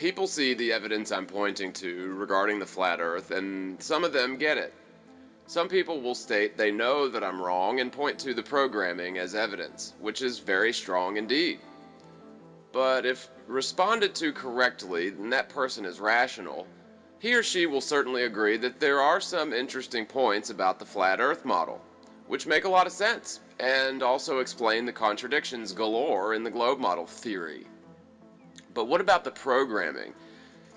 People see the evidence I'm pointing to regarding the flat earth, and some of them get it. Some people will state they know that I'm wrong and point to the programming as evidence, which is very strong indeed. But if responded to correctly, then that person is rational. He or she will certainly agree that there are some interesting points about the flat earth model, which make a lot of sense, and also explain the contradictions galore in the globe model theory. But what about the programming?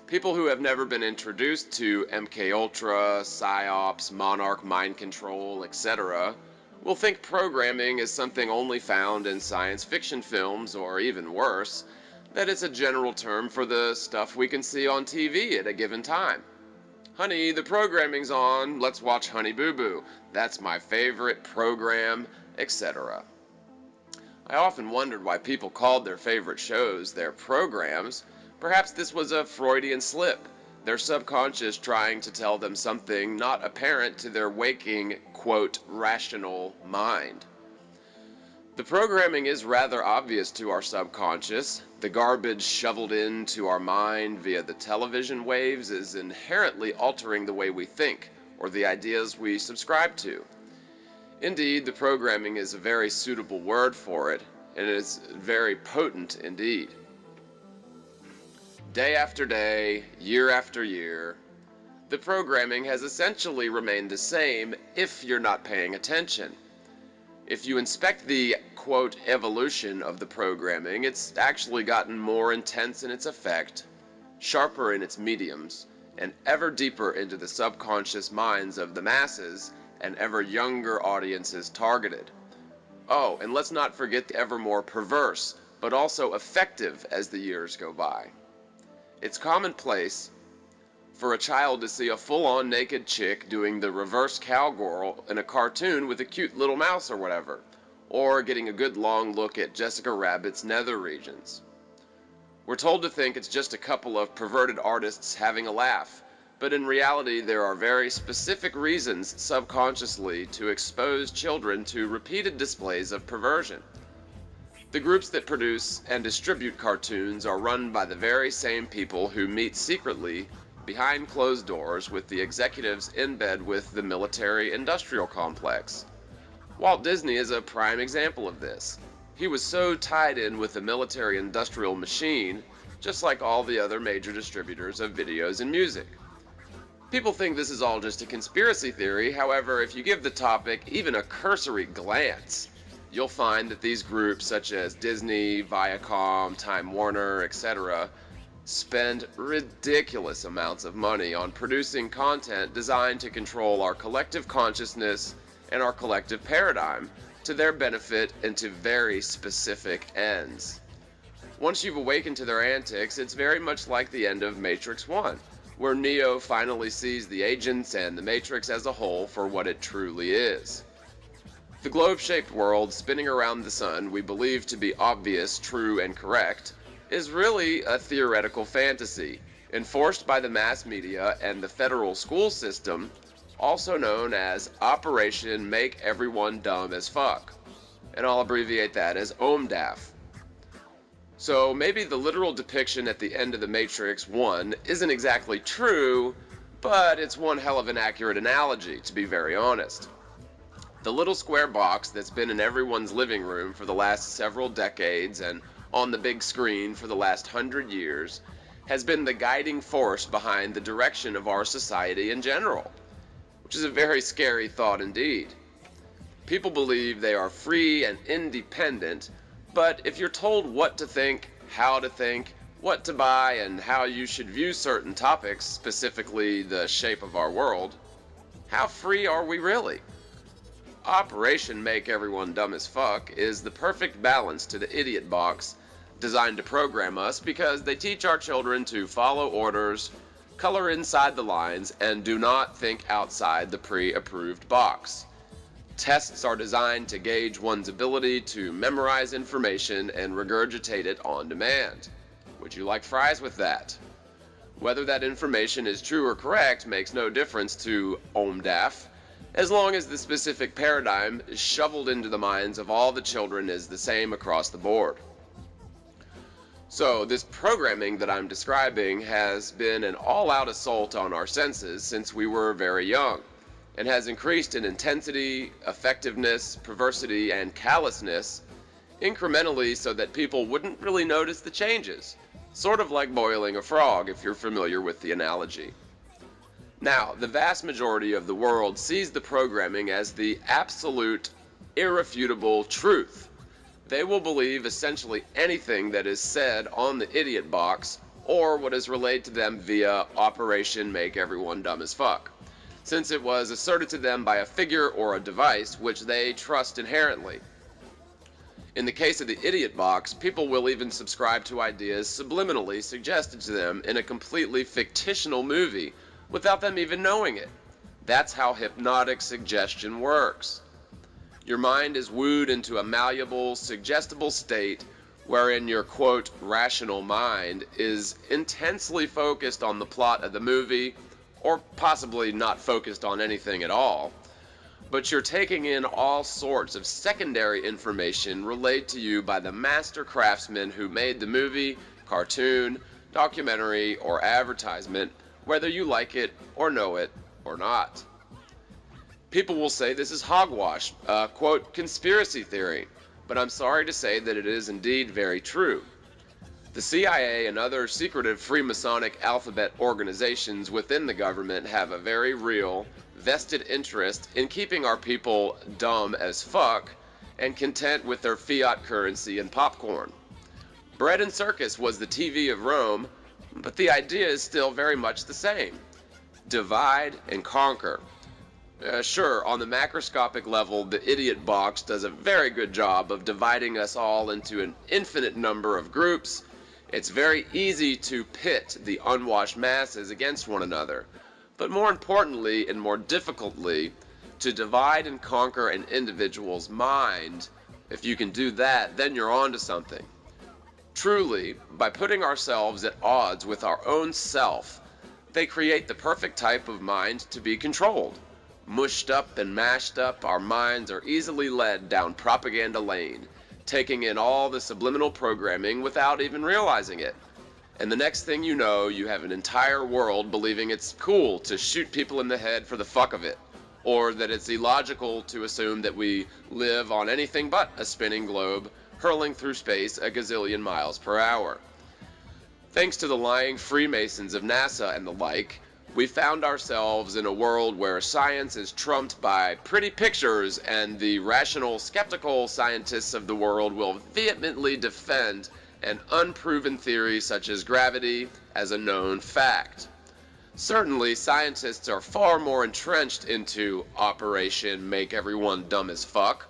People who have never been introduced to MK Ultra, PsyOps, Monarch mind control, etc. will think programming is something only found in science fiction films, or even worse, that it's a general term for the stuff we can see on TV at a given time. Honey, the programming's on, let's watch Honey Boo Boo. That's my favorite program, etc. I often wondered why people called their favorite shows their programs. Perhaps this was a Freudian slip, their subconscious trying to tell them something not apparent to their waking, quote, rational mind. The programming is rather obvious to our subconscious. The garbage shoveled into our mind via the television waves is inherently altering the way we think, or the ideas we subscribe to. Indeed, the programming is a very suitable word for it, and it is very potent indeed. Day after day, year after year, the programming has essentially remained the same if you're not paying attention. If you inspect the, quote, evolution of the programming, it's actually gotten more intense in its effect, sharper in its mediums, and ever deeper into the subconscious minds of the masses and ever younger audiences targeted. Oh, and let's not forget the ever more perverse, but also effective as the years go by. It's commonplace for a child to see a full-on naked chick doing the reverse cowgirl in a cartoon with a cute little mouse or whatever, or getting a good long look at Jessica Rabbit's nether regions. We're told to think it's just a couple of perverted artists having a laugh, but in reality there are very specific reasons subconsciously to expose children to repeated displays of perversion. The groups that produce and distribute cartoons are run by the very same people who meet secretly behind closed doors with the executives in bed with the military-industrial complex. Walt Disney is a prime example of this. He was so tied in with the military-industrial machine, just like all the other major distributors of videos and music. People think this is all just a conspiracy theory. However, if you give the topic even a cursory glance, you'll find that these groups such as Disney, Viacom, Time Warner, etc. spend ridiculous amounts of money on producing content designed to control our collective consciousness and our collective paradigm to their benefit and to very specific ends. Once you've awakened to their antics, it's very much like the end of Matrix 1, where Neo finally sees the agents and the Matrix as a whole for what it truly is. The globe-shaped world spinning around the sun we believe to be obvious, true, and correct is really a theoretical fantasy, enforced by the mass media and the federal school system, also known as Operation Make Everyone Dumb as Fuck, and I'll abbreviate that as O.M.E.D.A.F. So maybe the literal depiction at the end of the Matrix 1 isn't exactly true, but it's one hell of an accurate analogy, to be very honest. The little square box that's been in everyone's living room for the last several decades and on the big screen for the last 100 years has been the guiding force behind the direction of our society in general, which is a very scary thought indeed. People believe they are free and independent, but if you're told what to think, how to think, what to buy, and how you should view certain topics, specifically the shape of our world, how free are we really? Operation Make Everyone Dumb as Fuck is the perfect balance to the idiot box designed to program us because they teach our children to follow orders, color inside the lines, and do not think outside the pre-approved box. Tests are designed to gauge one's ability to memorize information and regurgitate it on demand. Would you like fries with that? Whether that information is true or correct makes no difference to O.M.E.D.A.F, as long as the specific paradigm shoveled into the minds of all the children is the same across the board. So this programming that I'm describing has been an all-out assault on our senses since we were very young, and has increased in intensity, effectiveness, perversity, and callousness incrementally so that people wouldn't really notice the changes. Sort of like boiling a frog, if you're familiar with the analogy. Now, the vast majority of the world sees the programming as the absolute, irrefutable truth. They will believe essentially anything that is said on the idiot box or what is relayed to them via Operation Make Everyone Dumb as Fuck, since it was asserted to them by a figure or a device which they trust inherently. In the case of the idiot box, people will even subscribe to ideas subliminally suggested to them in a completely fictional movie without them even knowing it. That's how hypnotic suggestion works. Your mind is wooed into a malleable, suggestible state wherein your, quote, rational mind is intensely focused on the plot of the movie, or possibly not focused on anything at all, but you're taking in all sorts of secondary information relayed to you by the master craftsmen who made the movie, cartoon, documentary, or advertisement, whether you like it or know it or not. People will say this is hogwash, quote, conspiracy theory, but I'm sorry to say that it is indeed very true. The CIA and other secretive Freemasonic alphabet organizations within the government have a very real, vested interest in keeping our people dumb as fuck and content with their fiat currency and popcorn. Bread and circus was the TV of Rome, but the idea is still very much the same. Divide and conquer. Sure, on the macroscopic level, the idiot box does a very good job of dividing us all into an infinite number of groups. It's very easy to pit the unwashed masses against one another, but more importantly and more difficultly, to divide and conquer an individual's mind. If you can do that, then you're on to something. Truly, by putting ourselves at odds with our own self, they create the perfect type of mind to be controlled. Mushed up and mashed up, our minds are easily led down propaganda lane, taking in all the subliminal programming without even realizing it. And the next thing you know, you have an entire world believing it's cool to shoot people in the head for the fuck of it, or that it's illogical to assume that we live on anything but a spinning globe hurling through space a gazillion miles per hour. Thanks to the lying Freemasons of NASA and the like, we found ourselves in a world where science is trumped by pretty pictures, and the rational, skeptical scientists of the world will vehemently defend an unproven theory such as gravity as a known fact. Certainly, scientists are far more entrenched into Operation Make Everyone Dumb as Fuck.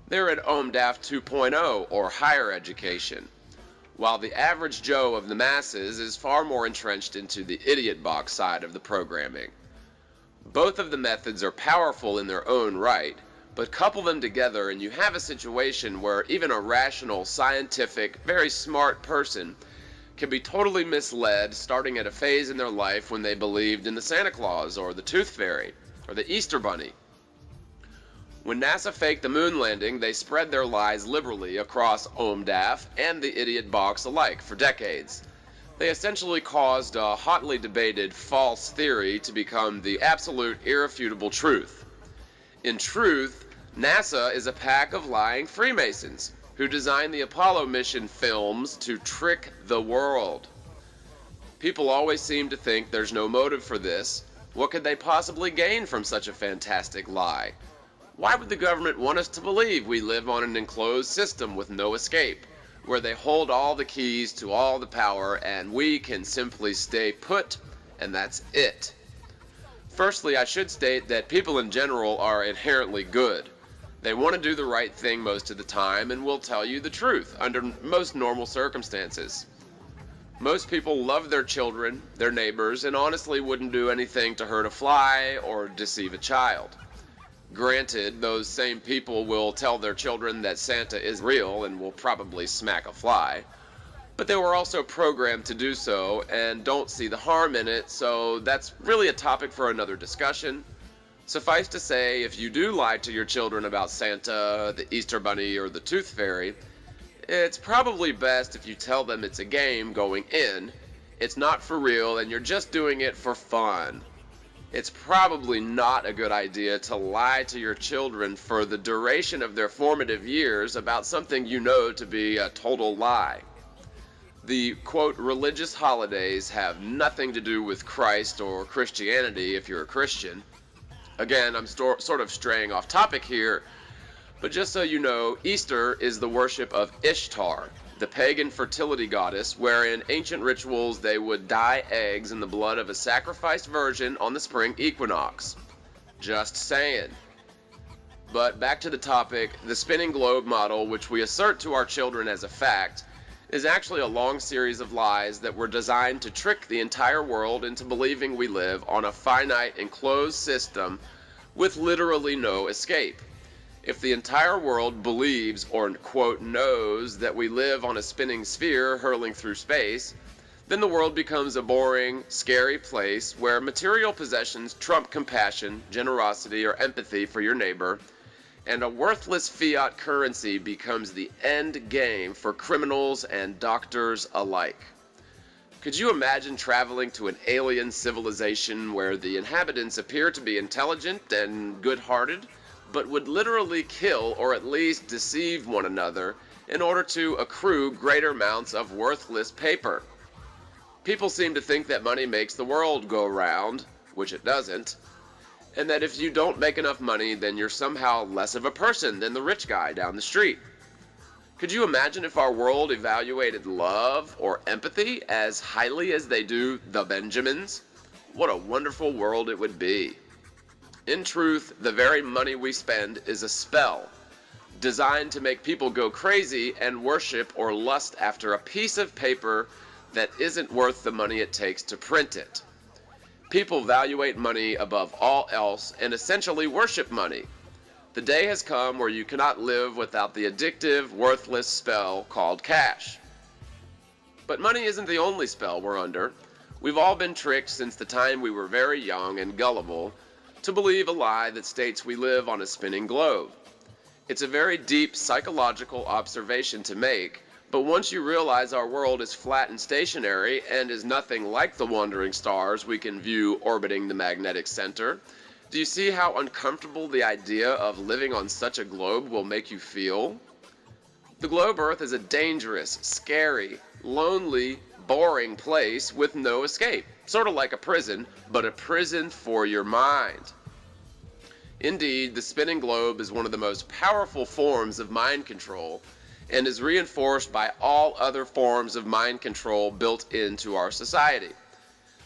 They're at O.M.E.D.A.F 2.0 or higher education, while the average Joe of the masses is far more entrenched into the idiot box side of the programming. Both of the methods are powerful in their own right, but couple them together and you have a situation where even a rational, scientific, very smart person can be totally misled starting at a phase in their life when they believed in the Santa Claus or the Tooth Fairy or the Easter Bunny. When NASA faked the moon landing, they spread their lies liberally across O.M.E.D.A.F and the idiot box alike for decades. They essentially caused a hotly debated false theory to become the absolute irrefutable truth. In truth, NASA is a pack of lying Freemasons who designed the Apollo mission films to trick the world. People always seem to think there's no motive for this. What could they possibly gain from such a fantastic lie? Why would the government want us to believe we live on an enclosed system with no escape, where they hold all the keys to all the power and we can simply stay put and that's it? Firstly, I should state that people in general are inherently good. They want to do the right thing most of the time and will tell you the truth under most normal circumstances. Most people love their children, their neighbors, and honestly wouldn't do anything to hurt a fly or deceive a child. Granted, those same people will tell their children that Santa is real and will probably smack a fly, but they were also programmed to do so and don't see the harm in it, so that's really a topic for another discussion. Suffice to say, if you do lie to your children about Santa, the Easter Bunny, or the Tooth Fairy, It's probably best if you tell them it's a game going in, it's not for real, and you're just doing it for fun. It's probably not a good idea to lie to your children for the duration of their formative years about something you know to be a total lie. The, quote, religious holidays have nothing to do with Christ or Christianity if you're a Christian. Again, I'm sort of straying off topic here, but just so you know, Easter is the worship of Ishtar, the pagan fertility goddess, where in ancient rituals they would dye eggs in the blood of a sacrificed virgin on the spring equinox. Just saying. But back to the topic, the spinning globe model, which we assert to our children as a fact, is actually a long series of lies that were designed to trick the entire world into believing we live on a finite enclosed system with literally no escape. If the entire world believes or, quote, knows that we live on a spinning sphere hurling through space, then the world becomes a boring, scary place where material possessions trump compassion, generosity, or empathy for your neighbor, and a worthless fiat currency becomes the end game for criminals and doctors alike. Could you imagine traveling to an alien civilization where the inhabitants appear to be intelligent and good-hearted, but would literally kill or at least deceive one another in order to accrue greater amounts of worthless paper? People seem to think that money makes the world go round, which it doesn't, and that if you don't make enough money, then you're somehow less of a person than the rich guy down the street. Could you imagine if our world evaluated love or empathy as highly as they do the Benjamins? What a wonderful world it would be. In truth, the very money we spend is a spell, designed to make people go crazy and worship or lust after a piece of paper that isn't worth the money it takes to print it. People evaluate money above all else and essentially worship money. The day has come where you cannot live without the addictive, worthless spell called cash. But money isn't the only spell we're under. We've all been tricked since the time we were very young and gullible to believe a lie that states we live on a spinning globe. It's a very deep psychological observation to make, but once you realize our world is flat and stationary and is nothing like the wandering stars we can view orbiting the magnetic center, do you see how uncomfortable the idea of living on such a globe will make you feel? The globe Earth is a dangerous, scary, lonely, boring place with no escape. Sort of like a prison, but a prison for your mind. Indeed, the spinning globe is one of the most powerful forms of mind control and is reinforced by all other forms of mind control built into our society.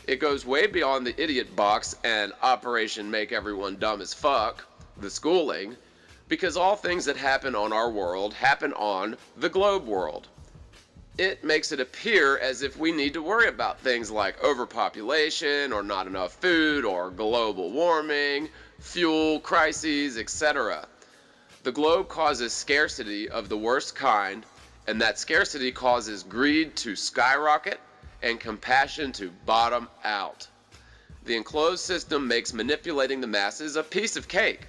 It goes way beyond the idiot box and Operation Make Everyone Dumb as Fuck, the schooling, because all things that happen on our world happen on the globe world. It makes it appear as if we need to worry about things like overpopulation or not enough food or global warming, fuel crises, etc. The globe causes scarcity of the worst kind, and that scarcity causes greed to skyrocket and compassion to bottom out. The enclosed system makes manipulating the masses a piece of cake,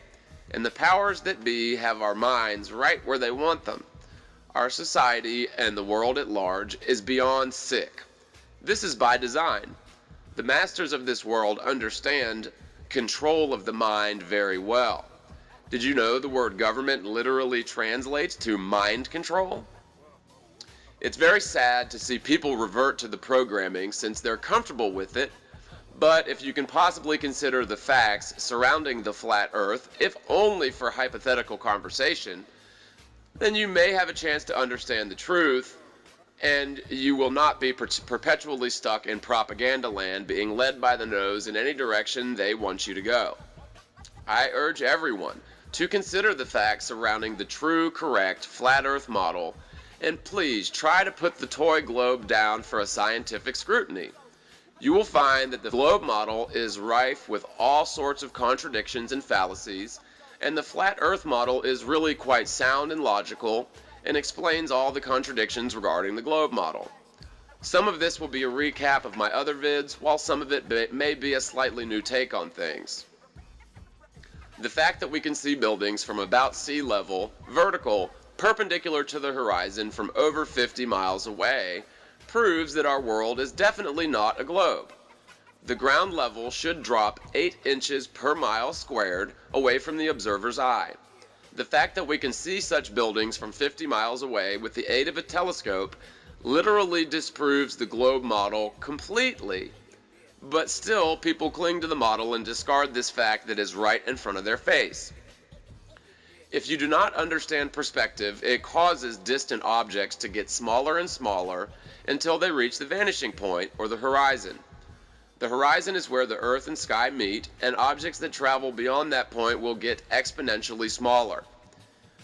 and the powers that be have our minds right where they want them. Our society and the world at large is beyond sick. This is by design. The masters of this world understand control of the mind very well. Did you know the word government literally translates to mind control? It's very sad to see people revert to the programming since they're comfortable with it, but if you can possibly consider the facts surrounding the flat earth, if only for hypothetical conversation, then you may have a chance to understand the truth, and you will not be perpetually stuck in propaganda land being led by the nose in any direction they want you to go. I urge everyone to consider the facts surrounding the true, correct, flat earth model, and please try to put the toy globe down for a scientific scrutiny. You will find that the globe model is rife with all sorts of contradictions and fallacies, and the flat earth model is really quite sound and logical and explains all the contradictions regarding the globe model. Some of this will be a recap of my other vids, while some of it may be a slightly new take on things. The fact that we can see buildings from about sea level, vertical, perpendicular to the horizon from over 50 miles away, proves that our world is definitely not a globe. The ground level should drop 8 inches per mile squared away from the observer's eye. The fact that we can see such buildings from 50 miles away with the aid of a telescope literally disproves the globe model completely, but still people cling to the model and discard this fact that is right in front of their face. If you do not understand perspective, it causes distant objects to get smaller and smaller until they reach the vanishing point, or the horizon. The horizon is where the earth and sky meet, and objects that travel beyond that point will get exponentially smaller.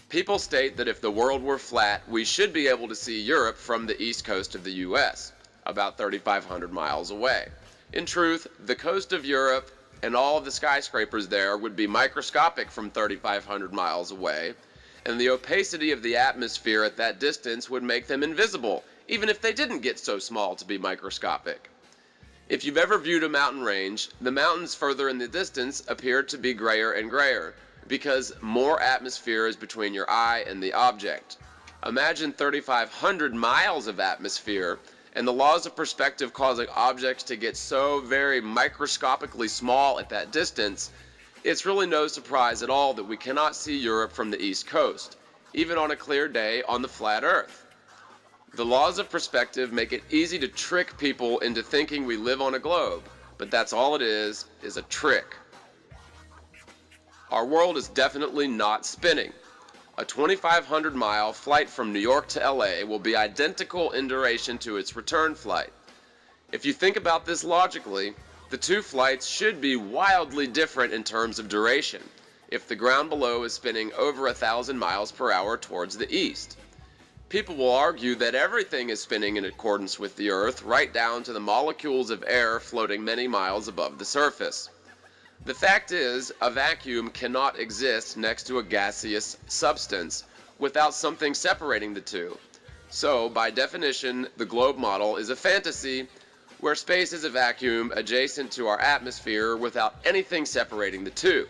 People state that if the world were flat, we should be able to see Europe from the east coast of the US, about 3,500 miles away. In truth, the coast of Europe and all of the skyscrapers there would be microscopic from 3,500 miles away, and the opacity of the atmosphere at that distance would make them invisible, even if they didn't get so small to be microscopic. If you've ever viewed a mountain range, the mountains further in the distance appear to be grayer and grayer, because more atmosphere is between your eye and the object. Imagine 3,500 miles of atmosphere, and the laws of perspective causing objects to get so very microscopically small at that distance, it's really no surprise at all that we cannot see Europe from the east coast, even on a clear day on the flat earth. The laws of perspective make it easy to trick people into thinking we live on a globe, but that's all it is a trick. Our world is definitely not spinning. A 2,500-mile flight from New York to LA will be identical in duration to its return flight. If you think about this logically, the two flights should be wildly different in terms of duration, if the ground below is spinning over 1,000 miles per hour towards the east. People will argue that everything is spinning in accordance with the Earth, right down to the molecules of air floating many miles above the surface. The fact is, a vacuum cannot exist next to a gaseous substance without something separating the two. So, by definition, the globe model is a fantasy where space is a vacuum adjacent to our atmosphere without anything separating the two.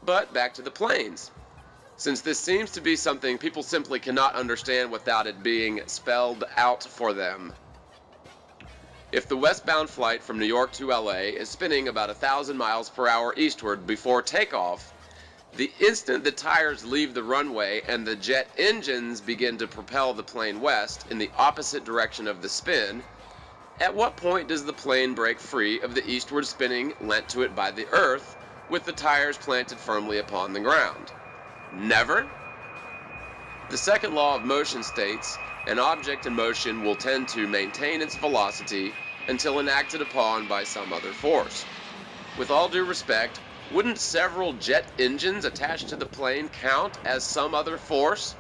But back to the planes. Since this seems to be something people simply cannot understand without it being spelled out for them. If the westbound flight from New York to LA is spinning about 1,000 miles per hour eastward before takeoff, the instant the tires leave the runway and the jet engines begin to propel the plane west in the opposite direction of the spin, at what point does the plane break free of the eastward spinning lent to it by the Earth, with the tires planted firmly upon the ground? Never? The second law of motion states an object in motion will tend to maintain its velocity until enacted upon by some other force. With all due respect, wouldn't several jet engines attached to the plane count as some other force?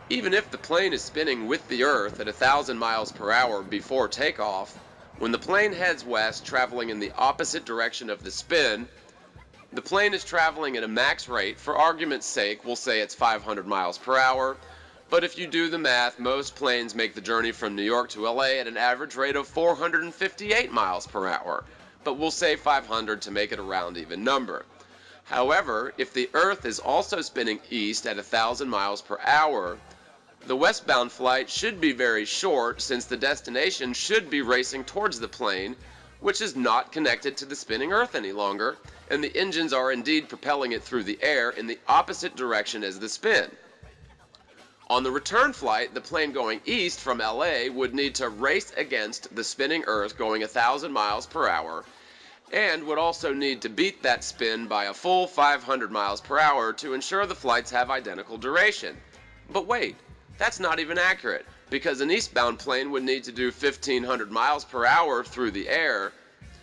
Even if the plane is spinning with the Earth at 1,000 miles per hour before takeoff, when the plane heads west traveling in the opposite direction of the spin, the plane is traveling at a max rate. For argument's sake, we'll say it's 500 miles per hour, but if you do the math, most planes make the journey from New York to LA at an average rate of 458 miles per hour, but we'll say 500 to make it a round even number. However, if the Earth is also spinning east at 1,000 miles per hour, the westbound flight should be very short, since the destination should be racing towards the plane, which is not connected to the spinning Earth any longer, and the engines are indeed propelling it through the air in the opposite direction as the spin. On the return flight, the plane going east from LA would need to race against the spinning Earth going 1,000 miles per hour, and would also need to beat that spin by a full 500 miles per hour to ensure the flights have identical duration. But wait, that's not even accurate, because an eastbound plane would need to do 1,500 miles per hour through the air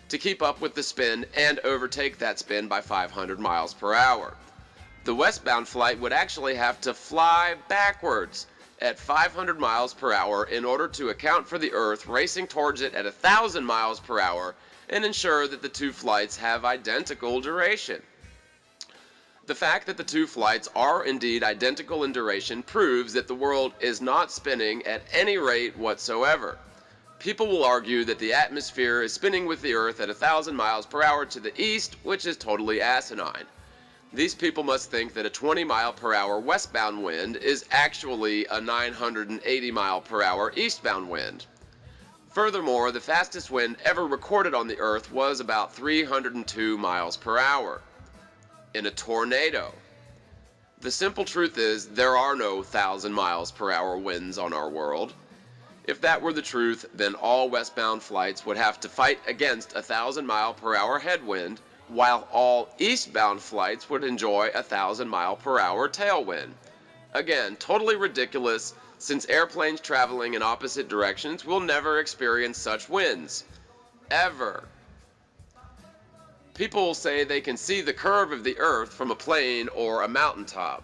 to keep up with the spin and overtake that spin by 500 miles per hour. The westbound flight would actually have to fly backwards at 500 miles per hour in order to account for the Earth racing towards it at 1,000 miles per hour and ensure that the two flights have identical duration. The fact that the two flights are indeed identical in duration proves that the world is not spinning at any rate whatsoever. People will argue that the atmosphere is spinning with the Earth at 1,000 miles per hour to the east, which is totally asinine. These people must think that a 20-mile-per-hour westbound wind is actually a 980-mile-per-hour eastbound wind. Furthermore, the fastest wind ever recorded on the Earth was about 302 miles per hour in a tornado. The simple truth is there are no 1,000 miles per hour winds on our world. If that were the truth, then all westbound flights would have to fight against a 1,000-mile-per-hour headwind, while all eastbound flights would enjoy a 1,000-mile-per-hour tailwind. Again, totally ridiculous, since airplanes traveling in opposite directions will never experience such winds. Ever. People say they can see the curve of the Earth from a plane or a mountaintop.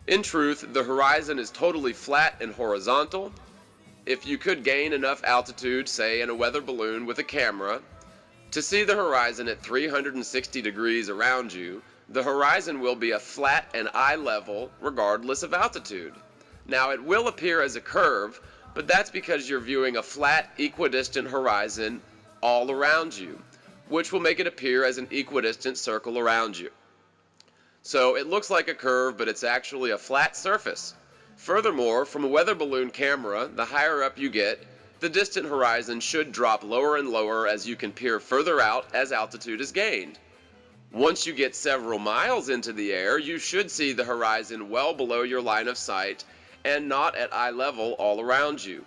In truth, the horizon is totally flat and horizontal. If you could gain enough altitude, say in a weather balloon with a camera, to see the horizon at 360 degrees around you, the horizon will be a flat and eye level regardless of altitude. Now, it will appear as a curve, but that's because you're viewing a flat, equidistant horizon all around you, which will make it appear as an equidistant circle around you. So it looks like a curve, but it's actually a flat surface. Furthermore, from a weather balloon camera, the higher up you get, the distant horizon should drop lower and lower as you can peer further out as altitude is gained. Once you get several miles into the air, you should see the horizon well below your line of sight and not at eye level all around you.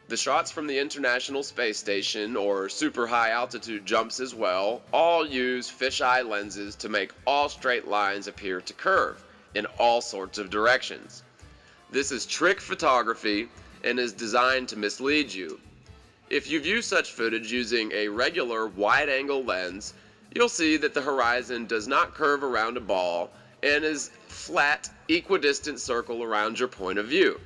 The shots from the International Space Station, or super high altitude jumps as well, all use fisheye lenses to make all straight lines appear to curve in all sorts of directions. This is trick photography and is designed to mislead you. If you view such footage using a regular wide-angle lens, you'll see that the horizon does not curve around a ball and is flat, equidistant circle around your point of view.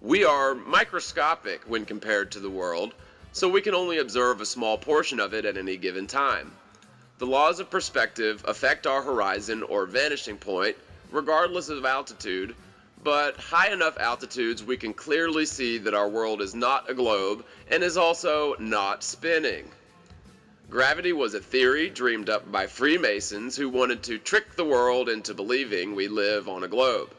We are microscopic when compared to the world, so we can only observe a small portion of it at any given time. The laws of perspective affect our horizon or vanishing point, regardless of altitude, but high enough altitudes we can clearly see that our world is not a globe and is also not spinning. Gravity was a theory dreamed up by Freemasons who wanted to trick the world into believing we live on a globe.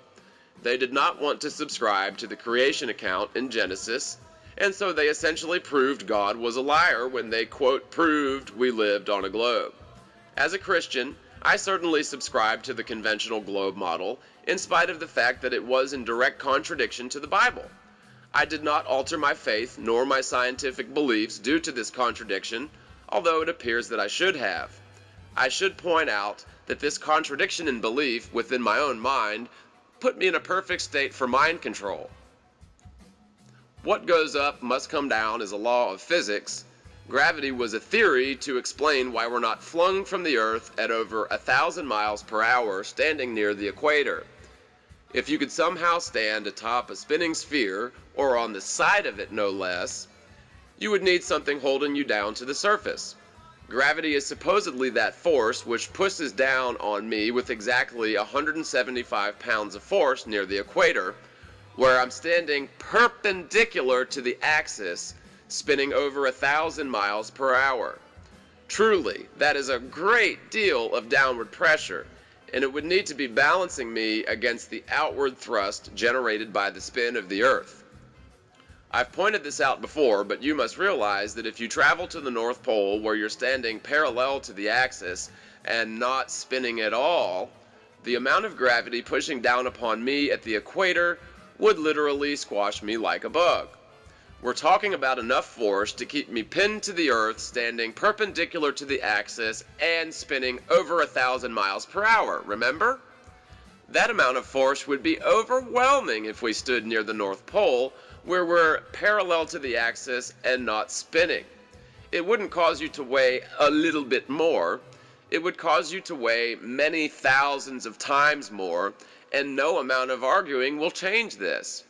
They did not want to subscribe to the creation account in Genesis, and so they essentially proved God was a liar when they, quote, proved we lived on a globe. As a Christian, I certainly subscribe to the conventional globe model, in spite of the fact that it was in direct contradiction to the Bible. I did not alter my faith nor my scientific beliefs due to this contradiction, although it appears that I should have. I should point out that this contradiction in belief within my own mind put me in a perfect state for mind control. What goes up must come down is a law of physics. Gravity was a theory to explain why we're not flung from the Earth at over 1,000 miles per hour standing near the equator. If you could somehow stand atop a spinning sphere, or on the side of it no less, you would need something holding you down to the surface. Gravity is supposedly that force which pushes down on me with exactly 175 pounds of force near the equator, where I'm standing perpendicular to the axis, spinning over 1,000 miles per hour. Truly, that is a great deal of downward pressure, and it would need to be balancing me against the outward thrust generated by the spin of the Earth. I've pointed this out before, but you must realize that if you travel to the North Pole where you're standing parallel to the axis and not spinning at all, the amount of gravity pushing down upon me at the equator would literally squash me like a bug. We're talking about enough force to keep me pinned to the Earth, standing perpendicular to the axis and spinning over 1,000 miles per hour, remember? That amount of force would be overwhelming if we stood near the North Pole, where we're parallel to the axis and not spinning. It wouldn't cause you to weigh a little bit more. It would cause you to weigh many thousands of times more, and no amount of arguing will change this.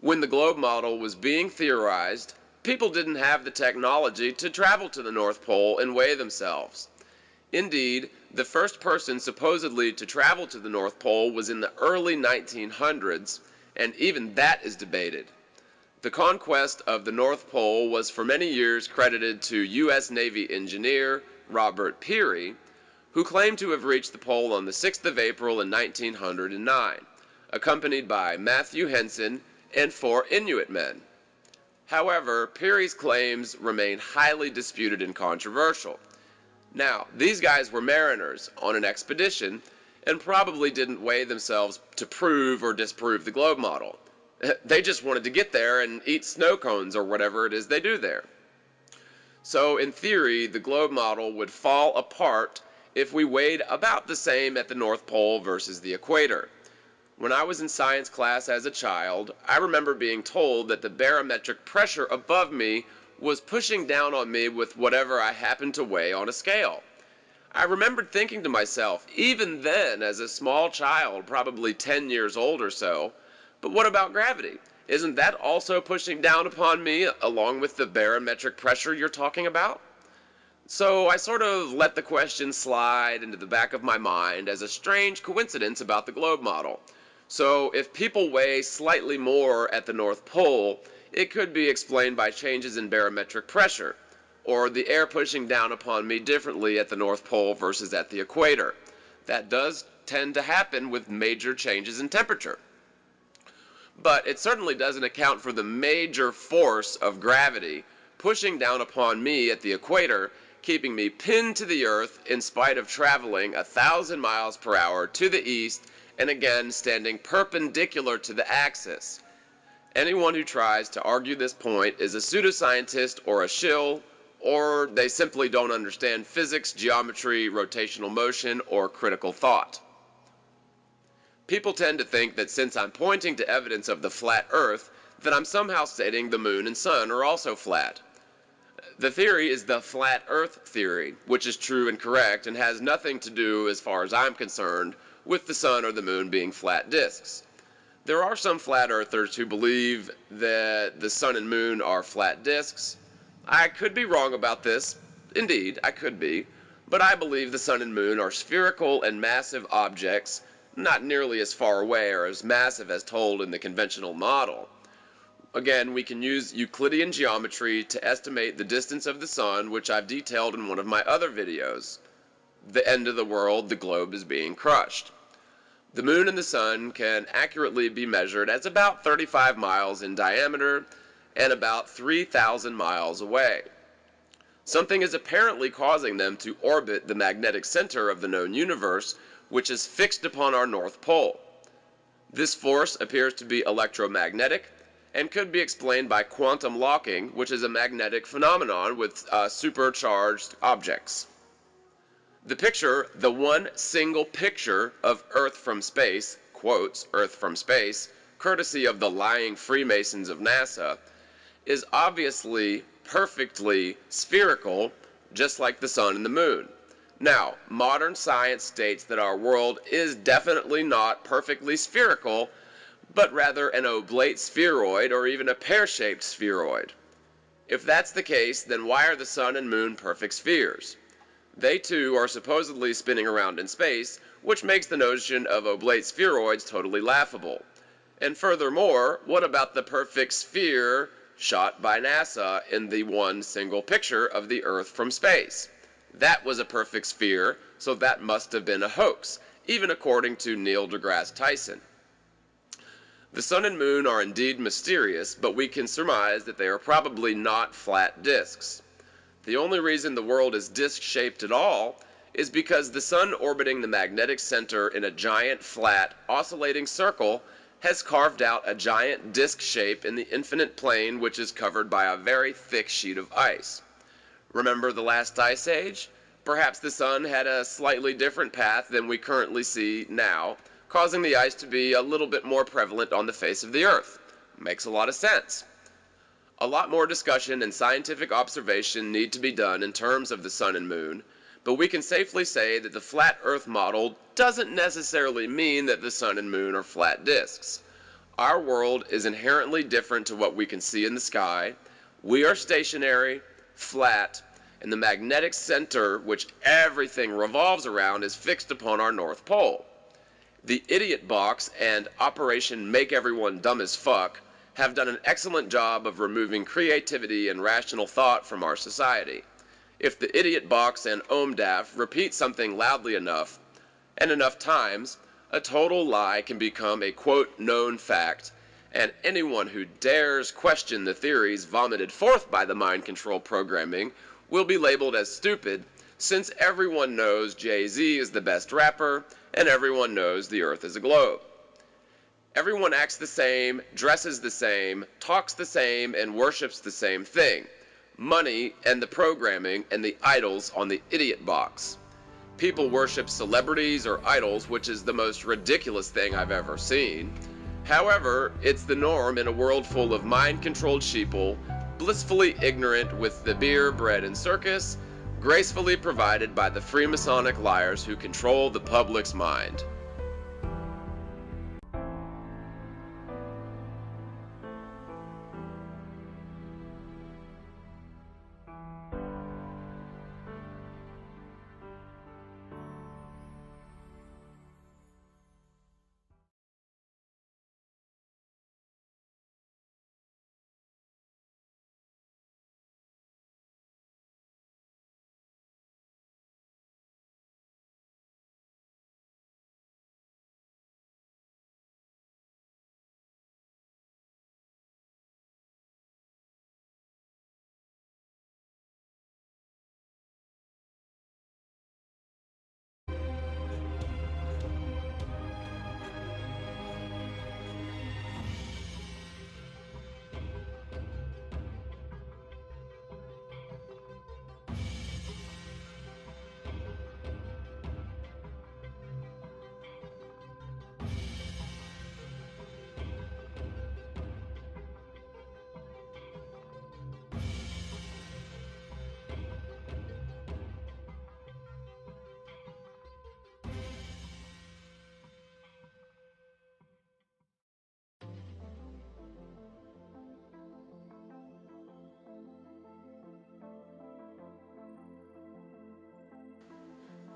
When the globe model was being theorized, people didn't have the technology to travel to the North Pole and weigh themselves. Indeed, the first person supposedly to travel to the North Pole was in the early 1900s, and even that is debated. The conquest of the North Pole was for many years credited to U.S. Navy engineer Robert Peary, who claimed to have reached the pole on the 6th of April in 1909, accompanied by Matthew Henson and 4 Inuit men. However, Peary's claims remain highly disputed and controversial. Now, these guys were mariners on an expedition and probably didn't weigh themselves to prove or disprove the globe model. They just wanted to get there and eat snow cones or whatever it is they do there. So, in theory, the globe model would fall apart if we weighed about the same at the North Pole versus the equator. When I was in science class as a child, I remember being told that the barometric pressure above me was pushing down on me with whatever I happened to weigh on a scale. I remembered thinking to myself, even then as a small child, probably 10 years old or so, but what about gravity? Isn't that also pushing down upon me along with the barometric pressure you're talking about? So I sort of let the question slide into the back of my mind as a strange coincidence about the globe model. So if people weigh slightly more at the North Pole, it could be explained by changes in barometric pressure, or the air pushing down upon me differently at the North Pole versus at the equator. That does tend to happen with major changes in temperature. But it certainly doesn't account for the major force of gravity pushing down upon me at the equator, keeping me pinned to the earth in spite of traveling 1,000 miles per hour to the east and again standing perpendicular to the axis. Anyone who tries to argue this point is a pseudoscientist or a shill, or they simply don't understand physics, geometry, rotational motion, or critical thought. People tend to think that since I'm pointing to evidence of the flat Earth, that I'm somehow stating the moon and sun are also flat. The theory is the flat Earth theory, which is true and correct and has nothing to do, as far as I'm concerned, with the sun or the moon being flat disks. There are some flat earthers who believe that the sun and moon are flat disks. I could be wrong about this. Indeed, I could be. But I believe the sun and moon are spherical and massive objects, not nearly as far away or as massive as told in the conventional model. Again, we can use Euclidean geometry to estimate the distance of the sun, which I've detailed in one of my other videos. The end of the world, the globe is being crushed. The moon and the sun can accurately be measured as about 35 miles in diameter and about 3,000 miles away. Something is apparently causing them to orbit the magnetic center of the known universe, which is fixed upon our North Pole. This force appears to be electromagnetic and could be explained by quantum locking, which is a magnetic phenomenon with supercharged objects. The picture, the one single picture of Earth from space, quotes, Earth from space, courtesy of the lying Freemasons of NASA, is obviously perfectly spherical, just like the sun and the moon. Now, modern science states that our world is definitely not perfectly spherical, but rather an oblate spheroid or even a pear-shaped spheroid. If that's the case, then why are the sun and moon perfect spheres? They too are supposedly spinning around in space, which makes the notion of oblate spheroids totally laughable. And furthermore, what about the perfect sphere shot by NASA in the one single picture of the Earth from space? That was a perfect sphere, so that must have been a hoax, even according to Neil deGrasse Tyson. The sun and moon are indeed mysterious, but we can surmise that they are probably not flat disks. The only reason the world is disc-shaped at all is because the sun orbiting the magnetic center in a giant, flat, oscillating circle has carved out a giant disc shape in the infinite plane, which is covered by a very thick sheet of ice. Remember the last ice age? Perhaps the sun had a slightly different path than we currently see now, causing the ice to be a little bit more prevalent on the face of the Earth. Makes a lot of sense. A lot more discussion and scientific observation need to be done in terms of the sun and moon, but we can safely say that the flat Earth model doesn't necessarily mean that the sun and moon are flat disks. Our world is inherently different to what we can see in the sky. We are stationary, flat, and the magnetic center, which everything revolves around, is fixed upon our North Pole. The Idiot Box and Operation Make Everyone Dumb as Fuck have done an excellent job of removing creativity and rational thought from our society. If the idiot box and O.M.E.D.A.F repeat something loudly enough, and enough times, a total lie can become a quote known fact, and anyone who dares question the theories vomited forth by the mind control programming will be labeled as stupid, since everyone knows Jay-Z is the best rapper and everyone knows the earth is a globe. Everyone acts the same, dresses the same, talks the same, and worships the same thing: money and the programming and the idols on the idiot box. People worship celebrities or idols, which is the most ridiculous thing I've ever seen. However, it's the norm in a world full of mind-controlled sheeple, blissfully ignorant with the beer, bread, and circus, gracefully provided by the Freemasonic liars who control the public's mind.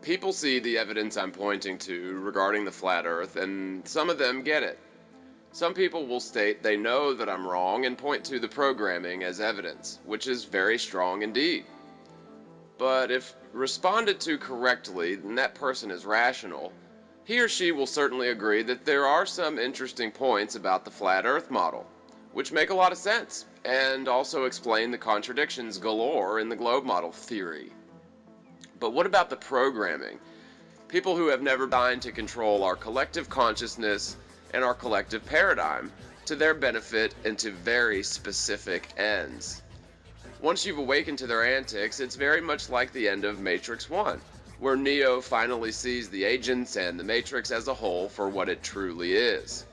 People see the evidence I'm pointing to regarding the flat earth, and some of them get it. Some people will state they know that I'm wrong and point to the programming as evidence, which is very strong indeed. But if responded to correctly, then that person is rational. He or she will certainly agree that there are some interesting points about the flat earth model, which make a lot of sense, and also explain the contradictions galore in the globe model theory. But what about the programming? People who have never designed to control our collective consciousness and our collective paradigm to their benefit and to very specific ends. Once you've awakened to their antics, it's very much like the end of Matrix 1, where Neo finally sees the agents and the Matrix as a whole for what it truly is.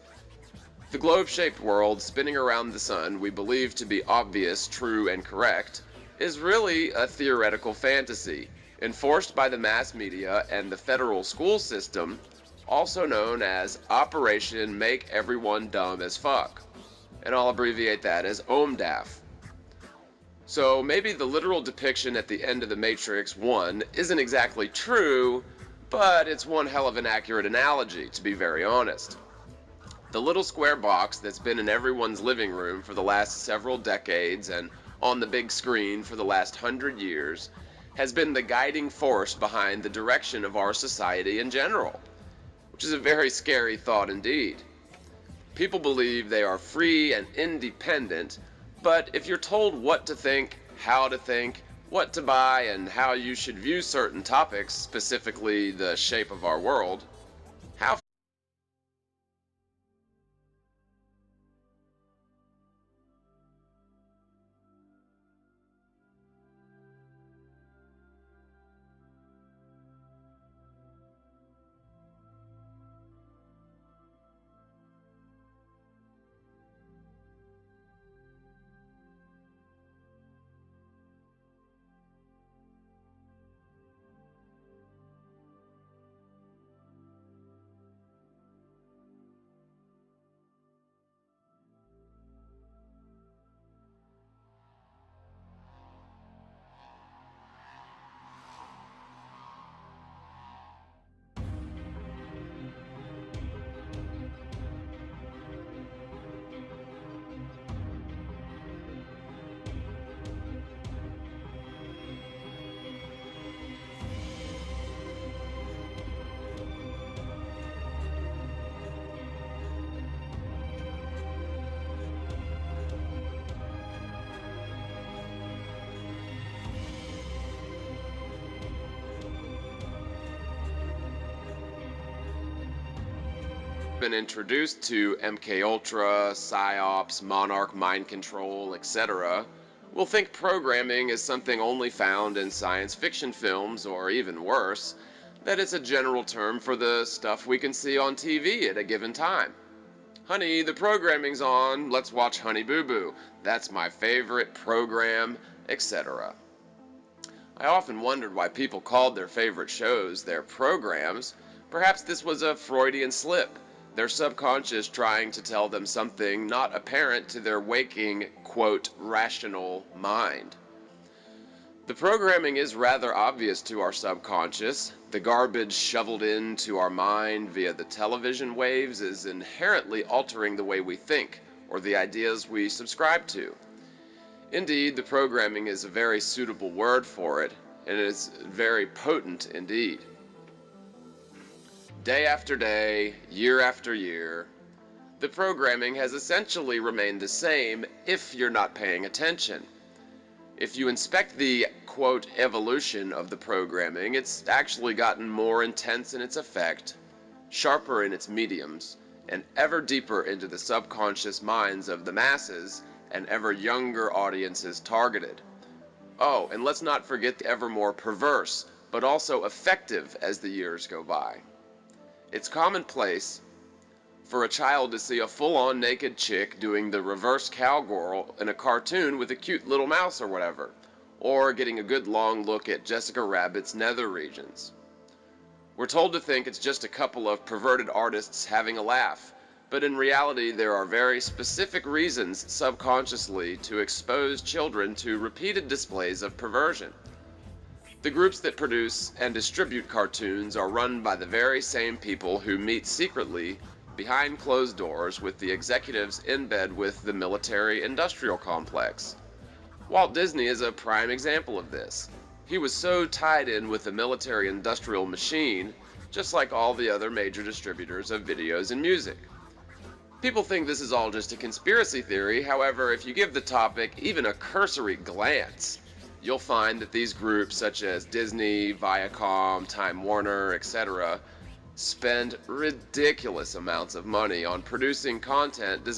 The globe-shaped world spinning around the sun we believe to be obvious, true, and correct is really a theoretical fantasy enforced by the mass media and the federal school system, also known as Operation Make Everyone Dumb as Fuck, and I'll abbreviate that as O.M.E.D.A.F. So maybe the literal depiction at the end of the Matrix 1 isn't exactly true, but it's one hell of an accurate analogy, to be very honest. The little square box that's been in everyone's living room for the last several decades and on the big screen for the last 100 years has been the guiding force behind the direction of our society in general, which is a very scary thought indeed. People believe they are free and independent, but if you're told what to think, how to think, what to buy, and how you should view certain topics, specifically the shape of our world, how been introduced to MK Ultra, PsyOps, Monarch mind control, etc., will think programming is something only found in science fiction films, or even worse, that it's a general term for the stuff we can see on TV at a given time. Honey, the programming's on, let's watch Honey Boo Boo. That's my favorite program, etc. I often wondered why people called their favorite shows their programs. Perhaps this was a Freudian slip, their subconscious trying to tell them something not apparent to their waking, quote, rational mind. The programming is rather obvious to our subconscious. The garbage shoveled into our mind via the television waves is inherently altering the way we think, or the ideas we subscribe to. Indeed, the programming is a very suitable word for it, and it is very potent indeed. Day after day, year after year, the programming has essentially remained the same if you're not paying attention. If you inspect the, quote, evolution of the programming, it's actually gotten more intense in its effect, sharper in its mediums, and ever deeper into the subconscious minds of the masses and ever younger audiences targeted. Oh, and let's not forget the ever more perverse, but also effective as the years go by. It's commonplace for a child to see a full-on naked chick doing the reverse cowgirl in a cartoon with a cute little mouse or whatever, or getting a good long look at Jessica Rabbit's nether regions. We're told to think it's just a couple of perverted artists having a laugh, but in reality there are very specific reasons subconsciously to expose children to repeated displays of perversion. The groups that produce and distribute cartoons are run by the very same people who meet secretly behind closed doors with the executives in bed with the military-industrial complex. Walt Disney is a prime example of this. He was so tied in with the military-industrial machine, just like all the other major distributors of videos and music. People think this is all just a conspiracy theory. However, if you give the topic even a cursory glance, you'll find that these groups such as Disney, Viacom, Time Warner, etc., spend ridiculous amounts of money on producing content designed